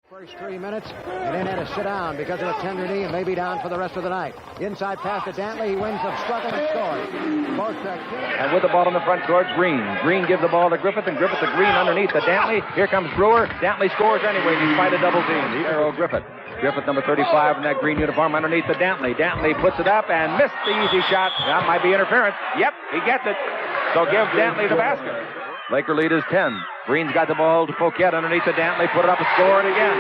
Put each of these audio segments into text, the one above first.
First 3 minutes, and then had to sit down because of a tender knee and may be down for the rest of the night. Inside pass to Dantley. He wins the struggle and scores. And with the ball in the front court, Green. Green gives the ball to Griffith, and Griffith to Green underneath to Dantley. Here comes Brewer. Dantley scores anyway despite a double team. The arrow Griffith. Griffith, number 35 in that green uniform, underneath to Dantley. Dantley puts it up and missed the easy shot. That might be interference. Yep, he gets it. So give Dantley the basket. Laker lead is 10. Green's got the ball to Poquette underneath to Dantley. Put it up and score it again.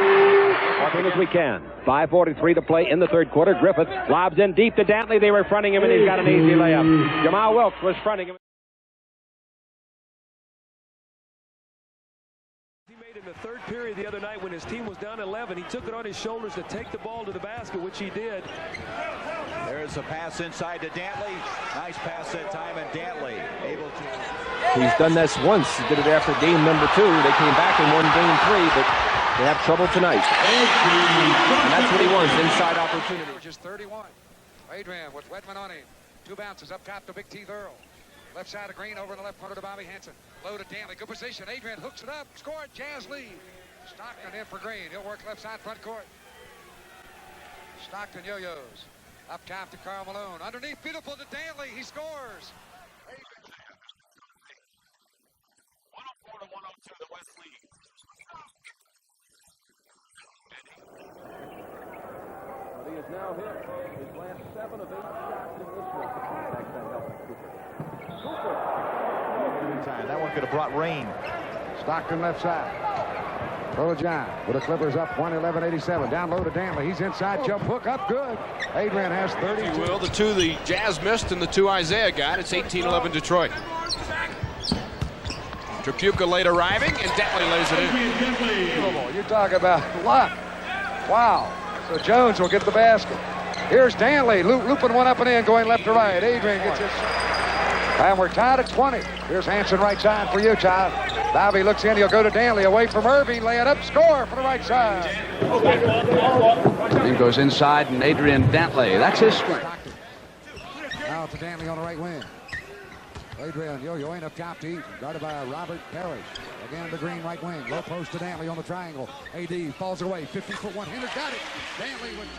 As soon as we can. 5:43 to play in the third quarter. Griffith lobs in deep to Dantley. They were fronting him, and he's got an easy layup. Jamal Wilkes was fronting him. He made in the third period the other night when his team was down 11. He took it on his shoulders to take the ball to the basket, which he did. There's a pass inside to Dantley. Nice pass that time, and Dantley able to... He's done this once. He did it after game number 2. They came back and won game 3, but they have trouble tonight. And that's what he wants, inside opportunity. Just 31. Adrian with Wedman on him. 2 bounces up top to Big T Earl. Left side of Green, over in the left corner to Bobby Hansen. Low to Dantley. Good position. Adrian hooks it up. Scored. Jazz lead. Stockton in for Green. He'll work left side front court. Stockton yo-yos. Up top to Karl Malone. Underneath, beautiful to Dantley. He scores. 104 to 102, the West lead. He has now hit his last 7 of 8 shots in this one. Time. That one could have brought rain. Stockton left side. Throw to John with the Clippers up 111-87. Down low to Dantley. He's inside. Jump hook up good. Adrian has 30. If you will, the 2 the Jazz missed and the 2 Isaiah got. It's 18-11 Detroit. Tripucka late arriving, and Dantley lays it in. You talk about luck. Wow. So Jones will get the basket. Here's Dantley looping one up and in, going left to right. Adrian gets his. And we're tied at 20. Here's Hansen right side for Utah. Bobby looks in. He'll go to Dantley. Away from Irving. Lay it up. Score for the right side. He goes inside, and Adrian Dantley. That's his strength. Now to Dantley on the right wing. Adrian yo-yoing up top to Eaton. Guarded by Robert Parrish. Again to Green right wing. Low post to Dantley on the triangle. AD falls away. 50-foot one-hander. Got it. Dantley with...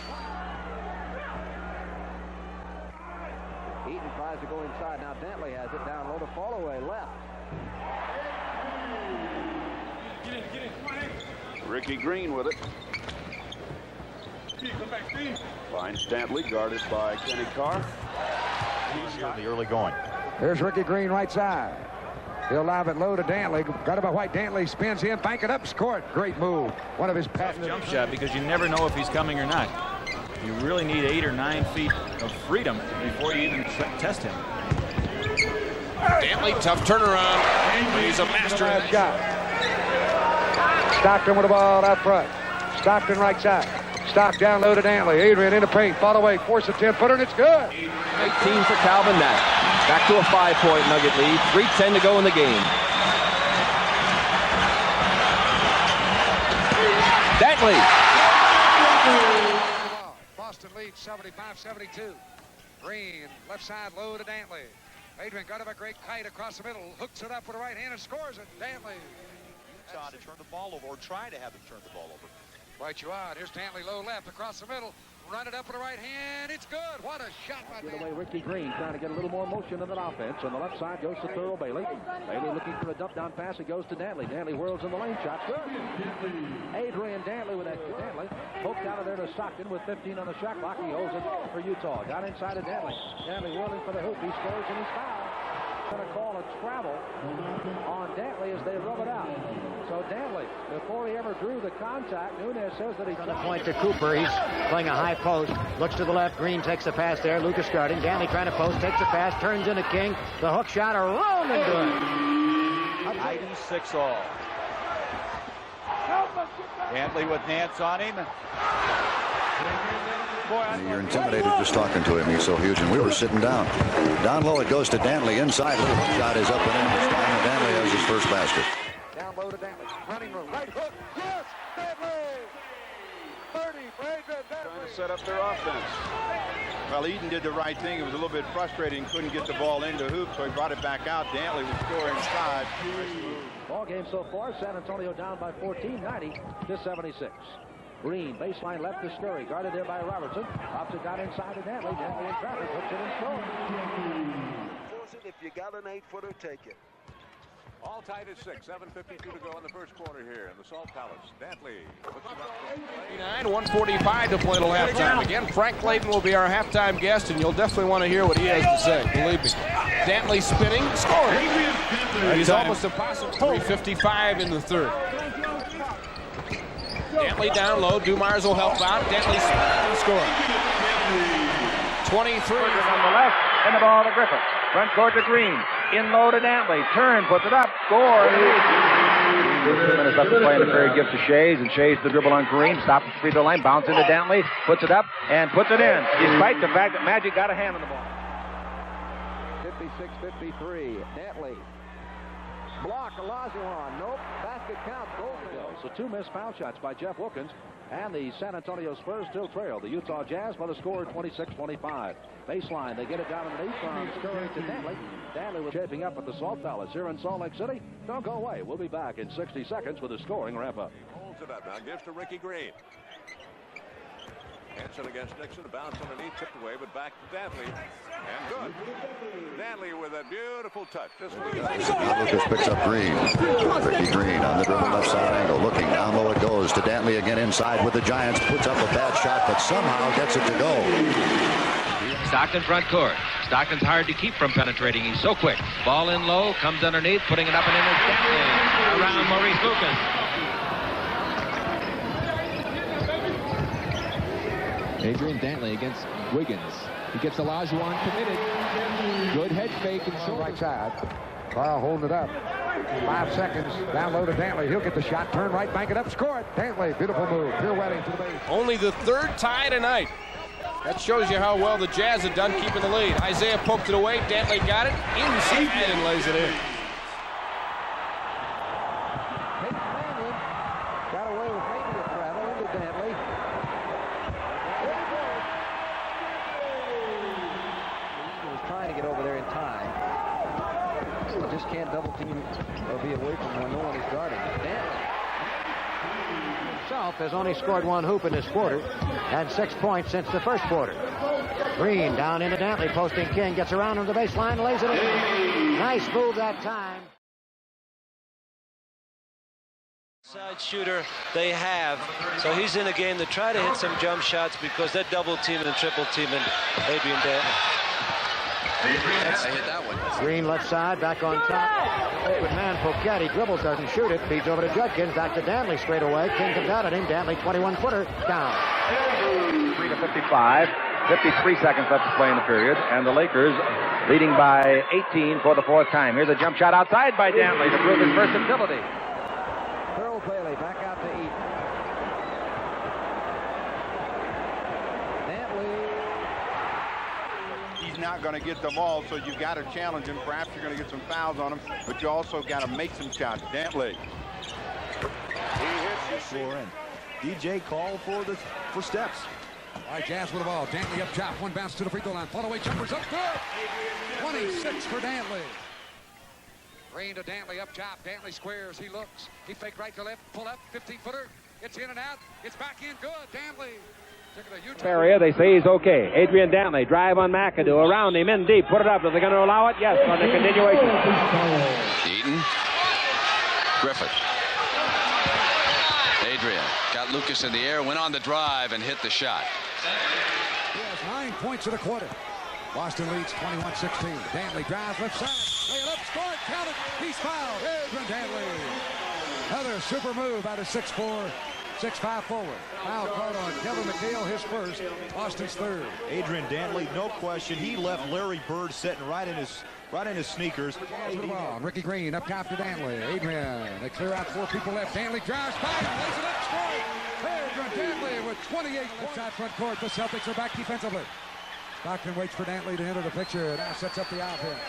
Eaton tries to go inside. Now Dantley has it down low to fall away left. Ricky Green with it. Finds Dantley, guarded by Kenny Carr. He's here in the early going. Here's Ricky Green right side. He'll lob it low to Dantley. Got it by White. Dantley spins in, bank it up, score it. Great move. One of his patented jump shot, because you never know if he's coming or not. You really need 8 or 9 feet of freedom before you even test him. Dantley, tough turnaround. He's a master at it. Stockton with the ball out front. Stockton right side. Stock down low to Dantley. Adrian in the paint. Fall away. Force a 10-footer, and it's good. 18 for Calvin Nash. Back to a 5-point Nugget lead. 3:10 to go in the game. Dantley. Boston leads 75-72. Green left side low to Dantley. Adrian got a great kite across the middle. Hooks it up with the right hand and scores it. Dantley. To turn the ball over, or try to have him turn the ball over. Right you out. Here's Dantley low left across the middle. Run it up with the right hand. It's good. What a shot by Get away Ricky Green, trying to get a little more motion in that offense. On the left side goes to Thurl Bailey. Bailey looking for a dump down pass. It goes to Dantley. Dantley whirls in the lane. Shot good. Adrian Dantley with that. Dantley poked out of there to Stockton with 15 on the shot clock. He holds it for Utah. Down inside of Dantley. Dantley whirling for the hoop. He scores and he's fouled. Going to call a travel on Dantley as they rub it out. So Dantley, before he ever drew the contact, Nunez says that he's on the point to Cooper. He's playing a high post. Looks to the left. Green takes the pass there. Lucas guarding. Dantley trying to post. Takes the pass. Turns into King. The hook shot. A roll and good. 96 all. Dantley with Nance on him. You're intimidated just talking to him. He's so huge, and we were sitting down. Down low, it goes to Dantley inside. Little shot is up and in this time, and Dantley has his first basket. Down low to Dantley. Running room. Right hook. Yes! Dantley! Trying to set up their offense. Well, Eden did the right thing. It was a little bit frustrating. Couldn't get the ball into hoop, so he brought it back out. Dantley will score inside. Ball game so far, San Antonio down by 14, 90-76. Green, baseline left to Scurry, guarded there by Robertson. Pops it down inside to Dantley. Dantley in traffic, hooks it and scores. Force it. If you got an 8-footer, take it. All tied at 6. 7:52 to go in the first quarter here in the Salt Palace. Dantley. 1:45 to play till halftime. Again, Frank Clayton will be our halftime guest, and you'll definitely want to hear what he has to say. Believe me. Dantley spinning, scoring. He's almost impossible. 3:55 in the third. Dantley down low. Dumars will help out. Dantley spinning and scoring. 23 on the left, and the ball to Griffith. Front court to Green. In low to Dantley. Turn, puts it up, scores. 2 minutes left to play in the period. Gives to Shays, and Shays the dribble on Green. Stops at the free throw line. Bounce into Dantley. Puts it up and puts it in. Despite the fact that Magic got a hand on the ball. 56-53. Dantley. Block, Olajuwon. Nope. Basket counts. So 2 missed foul shots by Jeff Wilkins. And the San Antonio Spurs still trail the Utah Jazz by the score of 26-25. Baseline, they get it down underneath from Scurry to Dantley. Dantley was shaping up at the Salt Palace here in Salt Lake City. Don't go away. We'll be back in 60 seconds with a scoring wrap-up. Holds it up now, gives to Ricky Green. Hanson against Nixon, a bounce underneath, tipped away, but back to Dantley. And good. Dantley with a beautiful touch. Lucas picks up Green. Ricky Green on the dribble left side angle. Looking down low it goes to Dantley again inside with the Giants. Puts up a bad shot, but somehow gets it to go. Stockton front court. Stockton's hard to keep from penetrating. He's so quick. Ball in low, comes underneath, putting it up and in as Dantley around Maurice Lucas. Adrian Dantley against Wiggins. He gets Olajuwon committed. Good head fake and shoulder. Right side. Carl holding it up. 5 seconds. Down low to Dantley. He'll get the shot. Turn right, bank it up, score it. Dantley, beautiful move. Pirouetting to the base. Only the third tie tonight. That shows you how well the Jazz have done keeping the lead. Isaiah poked it away. Dantley got it inside and lays it in. Got away with maybe a travel into Dantley. He was trying to get over there in time. He just can't double team or be away from when no one is guarding. Dantley himself has only scored 1 hoop in this quarter and 6 points since the first quarter. Green down into Dantley, posting King, gets around on the baseline, lays it in. Nice move that time. Side shooter they have, so he's in a game to try to hit some jump shots because they're double teaming and triple teaming Adrian Dantley. I hit that one. Green left side, back on top. Open man, Poquette. He dribbles, doesn't shoot it. Feeds over to Judkins, back to Dantley straight away. King comes out at him. Dantley, 21-footer, down. 3:55. 53 seconds left to play in the period, and the Lakers leading by 18 for the 4th time. Here's a jump shot outside by Dantley to prove his versatility. Earl Bailey back out to Eden. He's not going to get the ball, so you got to challenge him. Perhaps you're going to get some fouls on him, but you also got to make some shots. Dantley. He hits floor in. DJ called for steps. All right, Jazz with the ball. Dantley up top. 1 bounce to the free throw line. Fall away jumpers up good. 26 for Dantley. Green to Dantley up top. Dantley squares. He looks. He fake right to left. Pull up. 15-footer. It's in and out. It's back in. Good. Dantley. Area, they say he's okay. Adrian Dantley, drive on McAdoo, around him, in deep, put it up. Are they going to allow it? Yes, on the continuation. Eaton. Griffith. Adrian got Lucas in the air, went on the drive, and hit the shot. He has 9 points in the quarter. Boston leads 21-16. Dantley drives left side. Lay it up, score it, count it. He's fouled. Adrian Dantley. Another super move out of 6'4". 6'5" forward. Foul called on Kevin McHale, his first, Austin's third. Adrian Dantley, no question. He left Larry Bird sitting right in his sneakers. With the ball. Ricky Green up top to Dantley. Adrian, they clear out 4 people left. Dantley drives by and lays it up, score. Adrian Dantley with 28 left side front court. The Celtics are back defensively. Stockton waits for Dantley to enter the picture. Now sets up the offense.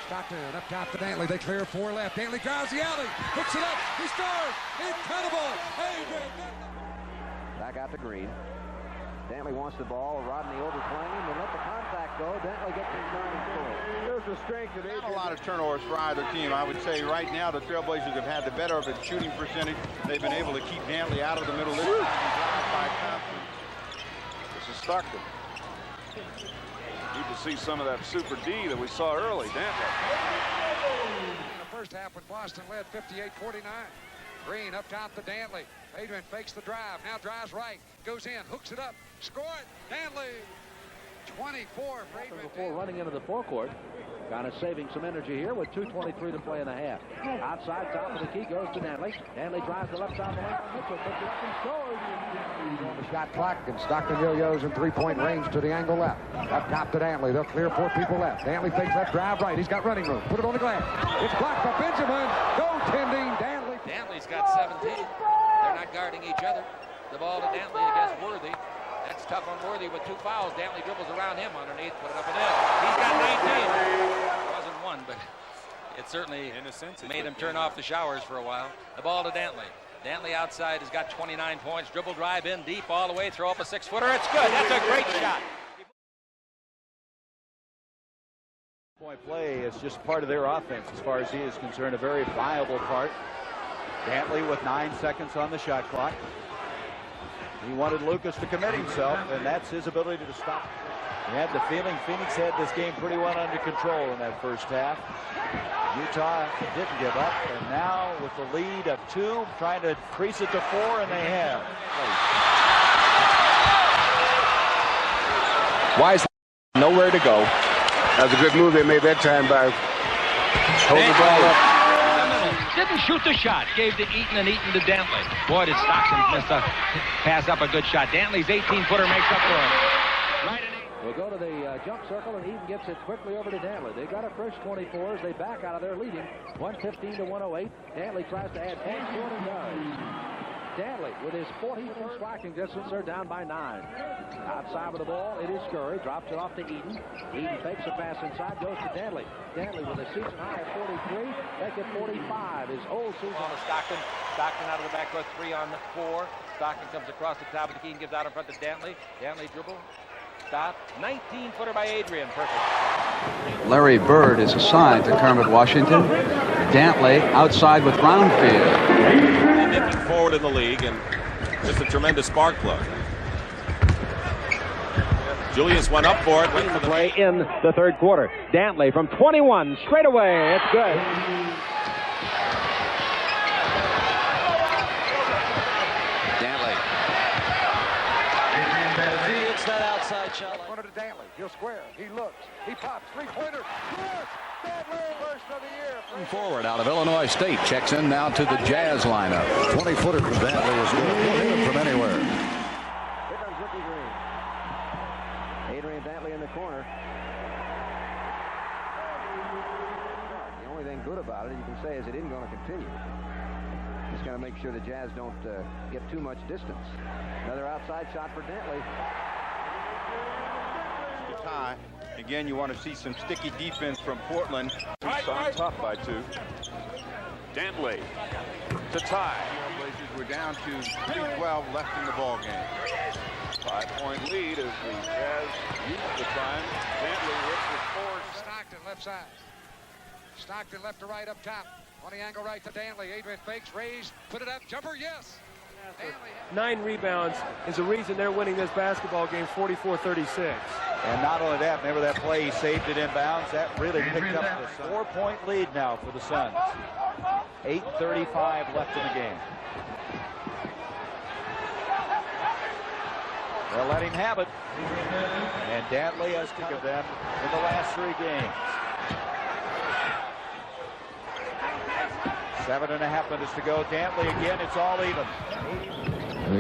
Stockton up top to Dantley. They clear 4 left. Dantley drives the alley. Hooks it up. He scores. Incredible. Adrian. Back Back out to Green. Dantley wants the ball. Rodney overplaying. They let the contact go. Dantley gets his 9 score. There's the strength of Adrian. Not a lot of turnovers for either team. I would say right now the Trailblazers have had the better of its shooting percentage. They've been able to keep Dantley out of the middle this time. This is Stockton. Need to see some of that super D that we saw early. Dantley. In the first half when Boston led 58-49. Green up top to Dantley. Adrian fakes the drive. Now drives right. Goes in. Hooks it up. Score it. Dantley. 24 for Adrian. Before running into the forecourt. Kind of saving some energy here with 2:23 to play in the half. Outside, top of the key goes to Dantley. Dantley drives the left side of the lane. Mitchell puts it up and scores. On the shot clock, and Stockton yo-yos in three-point range to the angle left. Up top to Dantley. They'll clear 4 people left. Dantley fakes left, drive right. He's got running room. Put it on the glass. It's blocked by Benjamin. Goaltending, Dantley. Dantley's got 17. They're not guarding each other. The ball to Dantley against Worthy. That's tough on Worthy with 2 fouls. Dantley dribbles around him underneath, put it up and in. He's got 19. It wasn't one, but it certainly made him turn off the showers for a while. The ball to Dantley. Dantley outside has got 29 points. Dribble drive in deep all the way, throw up a 6-footer. It's good. That's a great shot. Point play is just part of their offense as far as he is concerned, a very viable part. Dantley with 9 seconds on the shot clock. He wanted Lucas to commit himself, and that's his ability to stop. He had the feeling Phoenix had this game pretty well under control in that first half. Utah didn't give up, and now with the lead of 2, trying to increase it to 4, and they have. Wise, nowhere to go. That was a good move they made that time by holding the ball up. Didn't shoot the shot. Gave to Eaton and Eaton to Dantley. Boy, did Stockton miss a pass up a good shot. Dantley's 18-footer makes up for him. Right in. We'll go to the jump circle, and Eaton gets it quickly over to Dantley. They got a fresh 24 as they back out of their leading 115 to 108. Dantley tries to add 10 to it and does. Dantley with his 40-foot striking distance, they're down by 9. Outside with the ball, it is Scurry. Drops it off to Eaton. Eaton fakes a pass inside, goes to Dantley. Dantley with a season high of 43. Make it 45. His old season. On to Stockton. Stockton out of the backcourt, 3 on the 4. Stockton comes across the top of the key and gives out in front to Dantley. Dantley dribble. Stop. 19-footer by Adrian. Perfect. Larry Bird is assigned to Kermit Washington. Dantley outside with Brownfield. Nipping forward in the league, and just a tremendous spark plug. Julius went up for it. Went for the play in the third quarter. Dantley from 21 straight away. It's good. Dantley. It's that outside shot. Corner to Dantley. He'll square. He looks. He pops. 3-pointer. Yes! Dantley, first of the year. Forward out of Illinois State. Checks in now to the Jazz lineup. 20-footer from Dantley is good. Hit him from anywhere. Here comes Ricky Green. Adrian Dantley in the corner. The only thing good about it, you can say, is it isn't going to continue. Just going to make sure the Jazz don't get too much distance. Another outside shot for Dantley. Tie. Again, you want to see some sticky defense from Portland. On top by 2. Dantley to tie. Blazers were down to 3:12 left in the ball game. 5-point lead as the Jazz use the time. Dantley hits the score. Stockton left side. Stockton left to right up top. On the angle right to Dantley. Adrian fakes, raise, put it up, jumper, yes. 9 rebounds is the reason they're winning this basketball game 44-36. And not only that, remember that play, he saved it inbounds. That really picked up the 4-point lead now for the Suns. 8:35 left in the game. They'll let him have it. And Dantley has took of them in the last 3 games. 7.5 minutes to go. Dantley again, it's all even.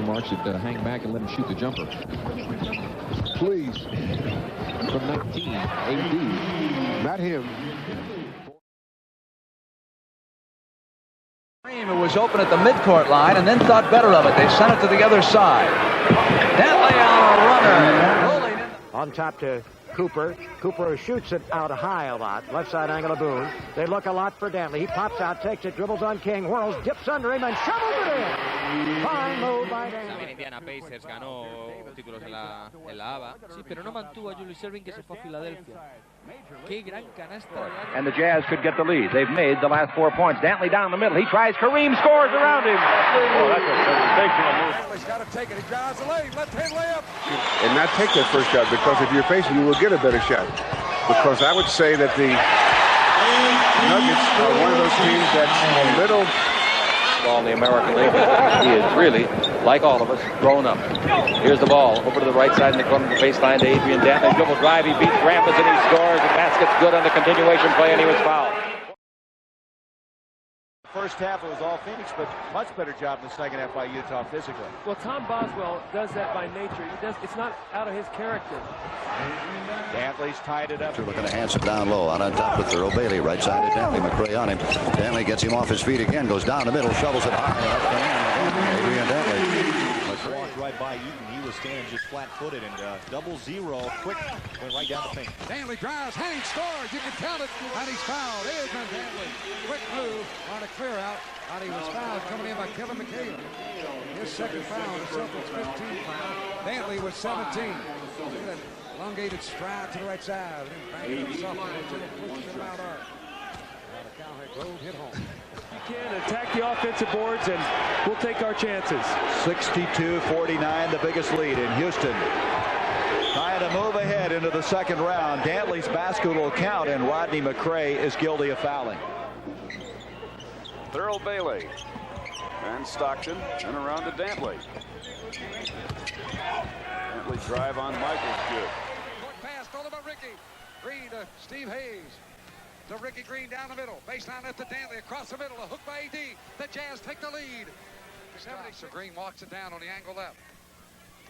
Mark should hang back and let him shoot the jumper. Please. From 19, AD. Not him. It was open at the midcourt line and then thought better of it. They sent it to the other side. Dantley on a runner. On top to Cooper. Cooper shoots it out high a lot. Left side angle of Boone. They look a lot for Dantley. He pops out, takes it, dribbles on King, whirls, dips under him, and shovels it in. Fine move by Dantley. Indiana Pacers ganó títulos en la ABA. Sí, pero no mantuvo a Julius Erving, que se fue a Filadelfia. Qué gran canasta. And the Jazz could get the lead. They've made the last 4 points. Dantley down the middle. He tries. Kareem scores around him. Oh, that's a sensational move. Dantley's got to take it. He drives the lane. Left-hand layup. And not take that first shot, because if you're facing, you will get a better shot. Because I would say that the Nuggets are one of those teams that's a little... Ball in the American League. He is really, like all of us, grown up. Here's the ball over to the right side in the corner of the baseline to Adrian Dantley. Dribble drive. He beats Rambus and he scores. The basket's good on the continuation play, and he was fouled. First half, it was all Phoenix, but much better job in the second half by Utah physically. Well, Tom Boswell does that by nature. It's not out of his character. Dantley's tied it up. They're looking to Hanson down low, out on top with Thurl Bailey. Right side to Dantley. McRae on him. Dantley gets him off his feet again, goes down the middle, shovels it high. Adrian Dantley. Walked right by Eaton. He was standing just flat-footed, and 0-0, quick, went right down the paint. Dantley drives, hangs, scores. You can count it, and he's fouled. Adrian Dantley. Quick move on a clear out, and he was fouled coming in by Kevin McHale. His second foul, the Celtics 15 foul. Dantley was 17. Look at that elongated stride to the right side. And then back to the out arc. Cowhead Grove hit home. We can attack the offensive boards, and we'll take our chances. 62-49, the biggest lead in Houston. Trying to move ahead into the second round. Dantley's basket will count, and Rodney McRae is guilty of fouling. Thurl Bailey and Stockton, and around to Dantley. Dantley drive on Michaels, good. Short pass, stolen by Ricky. Green to Steve Hayes. To Ricky Green down the middle. Baseline left to Dantley. Across the middle. A hook by AD. The Jazz take the lead. 70. So Green walks it down on the angle left.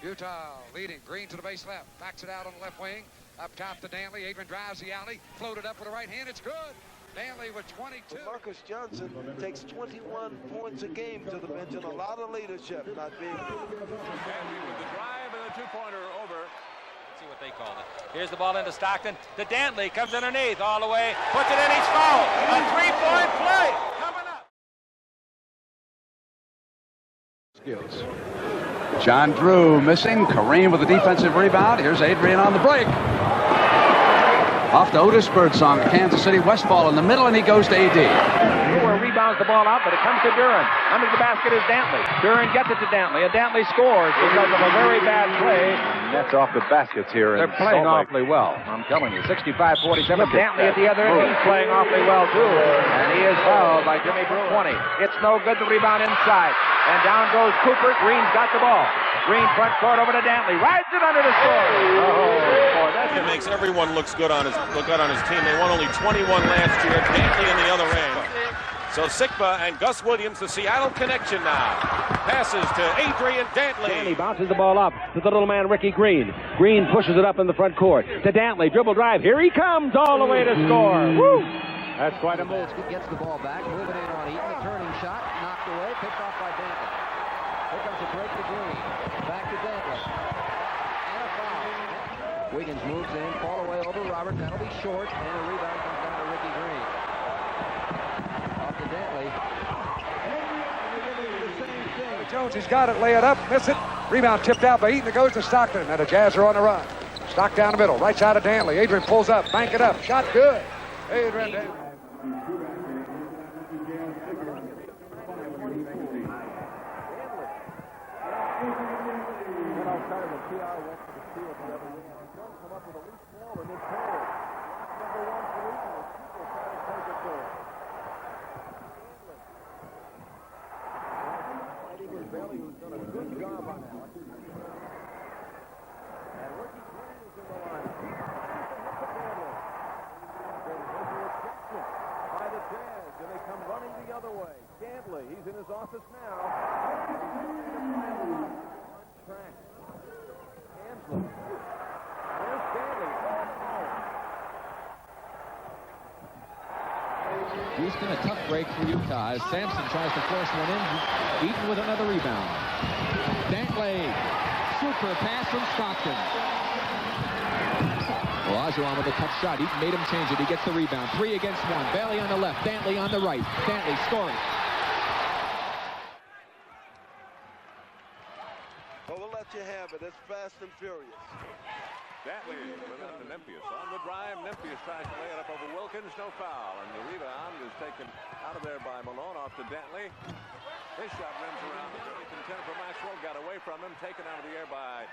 Utah leading. Green to the base left. Backs it out on the left wing. Up top to Dantley. Adrian drives the alley. Floated up with the right hand. It's good. Dantley with 22. Marcus Johnson takes 21 points a game to the bench, and a lot of leadership, not being. With the drive and the two-pointer over. See what they called it. Here's the ball into Stockton. To Dantley. Comes underneath all the way. Puts it in. He's fouled. A three-point play coming up. Skills. John Drew missing. Kareem with the defensive rebound. Here's Adrian on the break. Off to Otis Birdsong, Kansas City Westfall in the middle, and he goes to AD. Brewer rebounds the ball out, but it comes to Duran. Under the basket is Dantley. Duran gets it to Dantley, and Dantley scores because of a very bad play. That's off the baskets here. They're playing awfully well. I'm telling you, 65-47. Dantley at the other end. He's playing awfully well, too. And he is fouled by Jimmy Brewer. 20. It's no good. The rebound inside. And down goes Cooper. Green's got the ball. Green front court over to Dantley. Rides it under the score. Oh, boy, that's it. Makes everyone look good on his team. They won only 21 last year. Dantley in the other end. So Sikba and Gus Williams, the Seattle connection now. Passes to Adrian Dantley. Dantley bounces the ball up to the little man Ricky Green. Green pushes it up in the front court to Dantley. Dribble drive. Here he comes all the way to score. Woo! That's quite a move. Gets the ball back. Moving in on Eaton. A turning shot. Knocked away. Picked off by Dantley. Here comes a break to Green. Back to Dantley. And a foul. Wiggins moves in. Fall away over Robert. That'll be short. And a rebound comes down to Ricky Green. Off to Dantley. Jones, he's got it. Lay it up. Miss it. Rebound tipped out by Eaton. It goes to Stockton. And the Jazz are on the run. Stock down the middle. Right side of Dantley. Adrian pulls up. Bank it up. Shot good. Adrian Dantley. He's in his office now. Houston, a tough break for Utah as Sampson tries to force one in. Eaton with another rebound. Dantley, super pass from Stockton. Olajuwon with a tough shot. Eaton made him change it. He gets the rebound. 3 against 1. Bailey on the left. Dantley on the right. Dantley scoring. Well, we'll let you have it. It's fast and furious. Dantley with it up to Nempius. On the drive, Nempius tries to lay it up over Wilkins. No foul. And the rebound is taken out of there by Malone off to Dantley. His shot rims around the contender for Maxwell. Got away from him. Taken out of the air by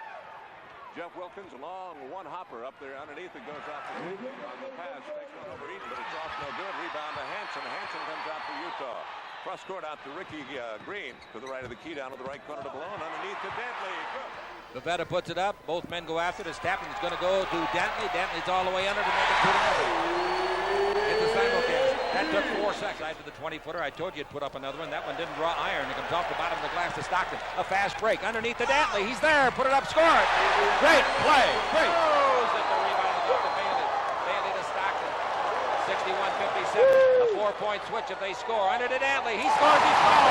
Jeff Wilkins. A long one-hopper up there underneath. It goes off to Eaton on the pass. Takes one over Eaton, but it's off no good. Rebound to Hanson. Hanson comes out for Utah. Cross court out to Ricky Green. To the right of the key, down to the right corner to Malone. Underneath to Dantley. Bavetta puts it up. Both men go after it. Stapping's going to go to Dantley. Dantley's all the way under to make it 2-0. It's a simulcast. That took 4 seconds. After the 20-footer, I told you it'd put up another one. That one didn't draw iron. It comes off the bottom of the glass to Stockton. A fast break underneath to Dantley. He's there. Put it up. Score it. Great play. Great. Throws at the rebound. Off to Bailey. Bailey to Stockton. 61-57. A 4-point switch if they score. Under to Dantley. He scores. He scores.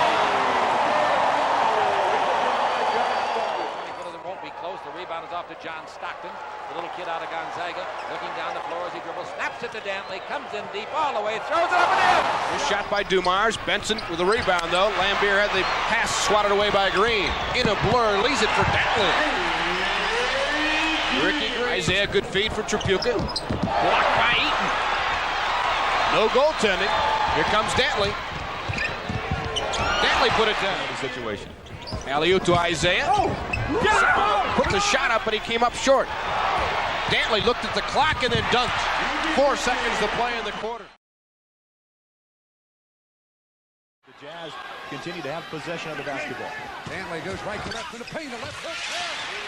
Won't be close. The rebound is off to John Stockton, the little kid out of Gonzaga, looking down the floor as he dribbles, snaps it to Dantley, comes in deep all the way, throws it up and in. Good shot by Dumars. Benson with a rebound though. Lambier had the pass swatted away by Green. In a blur, leaves it for Dantley. Ricky Green. Isaiah, good feed for Tripucka. Blocked by Eaton. No goaltending. Here comes Dantley. Dantley put it down in the situation. Alley-oop to Isaiah. Put the shot up, but he came up short. Dantley looked at the clock and then dunked. 4 seconds to play in the quarter. The Jazz continue to have possession of the basketball. Dantley goes right to left in the paint. The left hook.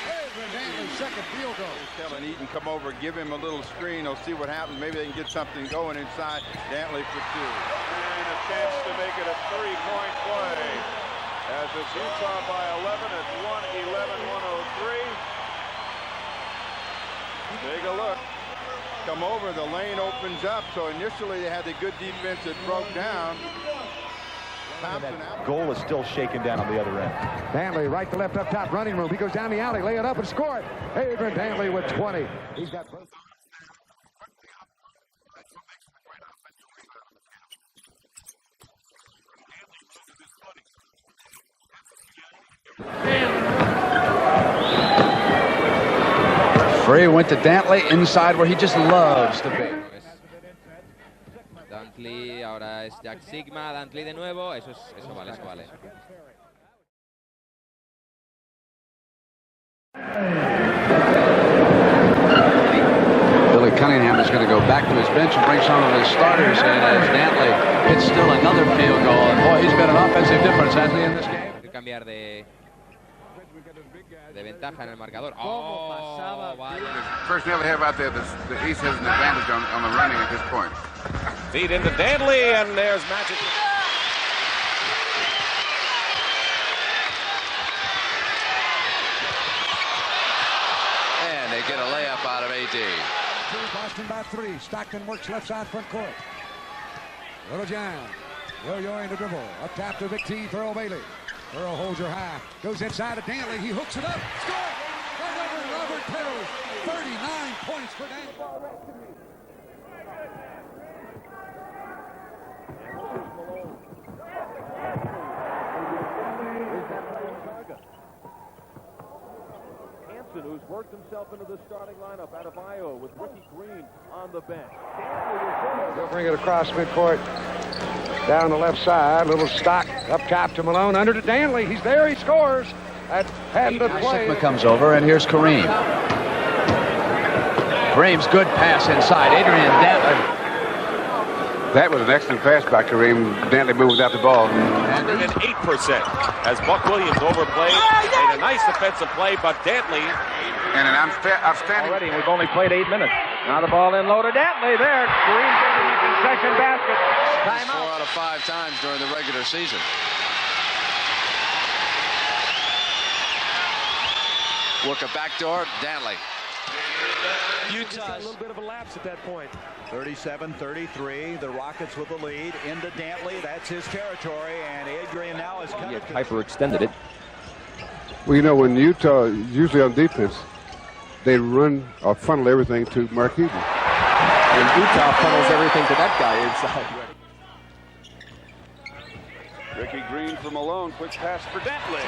Adrian Dantley's second field goal. Telling Eaton, come over, give him a little screen. They'll see what happens. Maybe they can get something going inside. Dantley for 2. And a chance to make it a 3-point play. As it's Utah by 11 at 111-103. Take a look. Come over, the lane opens up. So initially they had the good defense that broke down. That goal is still shaken down on the other end. Dantley right to left up top, running room. He goes down the alley, lay it up and score it. Adrian Dantley with 20. He's got both. Free went to Dantley inside where he just loves to be. Dantley, ahora es Jack Sigma, Dantley de nuevo, eso vale, eso vale. Billy Cunningham is going to go back to his bench and bring some of his starters in as Dantley hits still another field goal. And boy, he's been an offensive difference, hasn't he, in this game? Cambiar de ventaja en el marcador. Oh, vale. First nearly have out there, the East has an advantage on the running at this point. Feed into Dantley, and there's magic. And they get a layup out of AD. Boston by 3. Stockton works left side front court. Little John. Yo-yoing the dribble. Up top to Big T. Thurl Bailey. Thurl holds her high. Goes inside to Dantley. He hooks it up. Score! Right over Robert Perry. 39 points for Dantley. Hanson, who's worked himself into the starting lineup out of Iowa with Ricky Green on the bench. They'll bring it across midcourt. Down the left side, little stock up top to Malone, under to Dantley. He's there, he scores. That hadn't been played. Sigma comes over, and here's Kareem. Kareem's good pass inside. Adrian Dantley. That was an excellent pass by Kareem. Dantley moved without the ball. 108% as Buck Williams overplayed. Made a nice defensive play, but Dantley. And an outstanding. Already, and we've only played 8 minutes. Now the ball in low to Dantley there. Kareem second basket. Timeout. 4 out of 5 times during the regular season. Work a backdoor, Dantley. Utah. A little bit of a lapse at that point. 37-33. The Rockets with the lead. Into Dantley. That's his territory. And Adrian now is Hyperextended it. Well, you know, when Utah, usually on defense, they run or funnel everything to Mark Eden. And Utah funnels everything to that guy inside. Ricky Green from Malone. Quick pass for Dantley.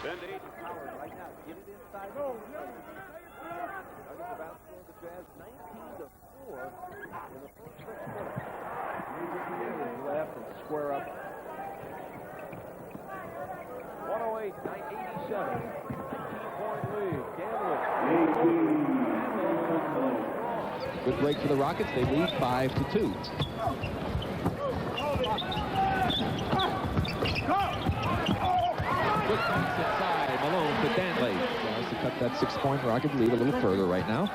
Then to right now. Get it inside. Nuggets about to score the Jazz 19-4 in the first 6 minutes. Left and square up. 108-87. 19-point lead. Dantley. Good break for the Rockets. They lead 5-2. Good pass inside. Malone to Dantley. Tries to cut that 6-point Rocket lead a little further right now.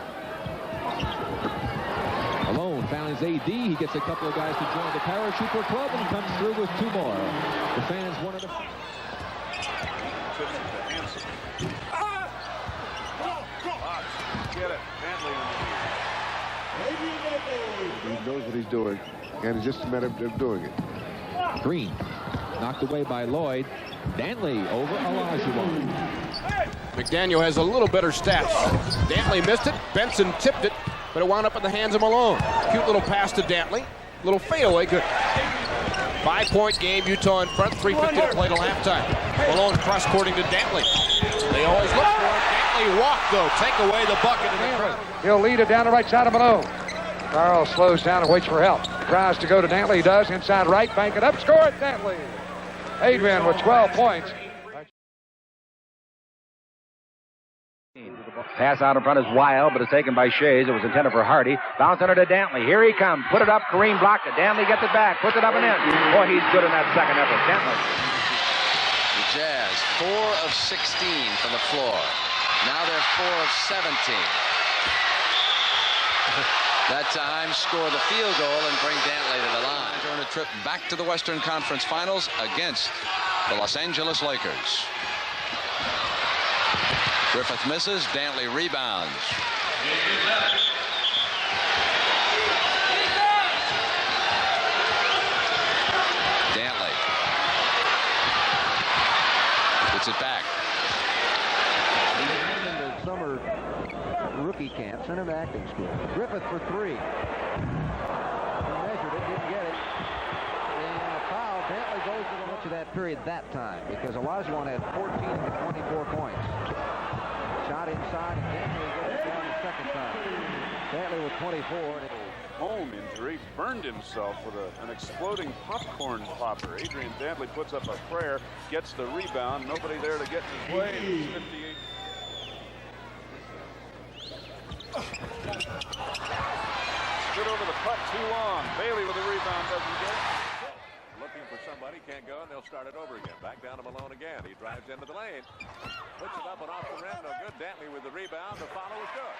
Malone finds AD. He gets a couple of guys to join the Paratrooper Club and comes through with 2 more. The fans wanted to... get it. Dantley He knows what he's doing, and it's just a matter of doing it. Green knocked away by Lloyd. Dantley over Olajuwon. McDaniel has a little better stats. Dantley missed it. Benson tipped it, but it wound up in the hands of Malone. Cute little pass to Dantley. Little fadeaway. Good. 5-point game. Utah in front. 3:50 to play till halftime. Malone cross-courting to Dantley. They always look for him. Dantley walked, though. Take away the bucket. He'll lead it down the right side of Malone. Carl slows down and waits for help. Tries to go to Dantley. He does. Inside right. Bank it up. Score it. Dantley. Adrian with 12 points. Pass out in front is wild, but it's taken by Shays. It was intended for Hardy. Bounce under to Dantley. Here he comes. Put it up. Kareem blocked it. Dantley gets it back. Puts it up and in. Boy, he's good in that second effort. Dantley. The Jazz, 4 of 16 from the floor. Now they're 4 of 17. That time, score the field goal and bring Dantley to the line. Earn a trip back to the Western Conference Finals against the Los Angeles Lakers. Griffith misses. Dantley rebounds. Dantley gets it back. In the summer rookie camp, sent him to acting school. Griffith for 3. He measured it, didn't get it. And a foul. Dantley goes to the much of that period that time because Olajuwon had 14 to 24 points. Shot inside, and Dantley gets it down the second time. Dantley with 24. home injury, burned himself with an exploding popcorn popper. Adrian Dantley puts up a prayer, gets the rebound, nobody there to get in his way. It's 58. Stood over the putt too long. Bailey with the rebound, doesn't get it. Looking for somebody, can't go, and they'll start it over again. Back down to Malone again. He drives into the lane. Puts it up and off the rim, no good. Dantley with the rebound. The follow is good.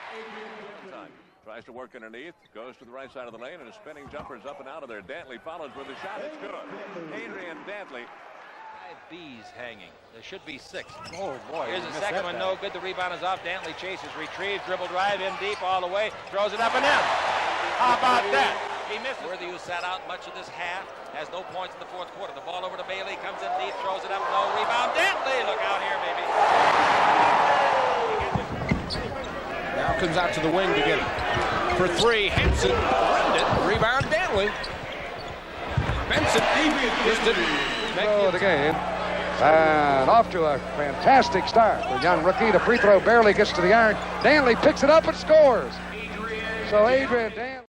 Tries to work underneath, goes to the right side of the lane, and a spinning jumper is up and out of there. Dantley follows with a shot. It's good. Adrian Dantley. 5 B's hanging. There should be 6. Oh, boy. Here's the second one. No good. The rebound is off. Dantley chases, retrieves, dribble drive in deep all the way. Throws it up and in. How about that? He misses. Worthy, who sat out much of this half, has no points in the fourth quarter. The ball over to Bailey. Comes in deep, throws it up. No rebound. Dantley, look out here, baby. Now comes out to the wing to get it. For 3, Hampson rimmed it. Rebound, Dantley. Benson missed it. Of the game. And off to a fantastic start. The young rookie, the free throw barely gets to the iron. Dantley picks it up and scores. So Adrian Dantley.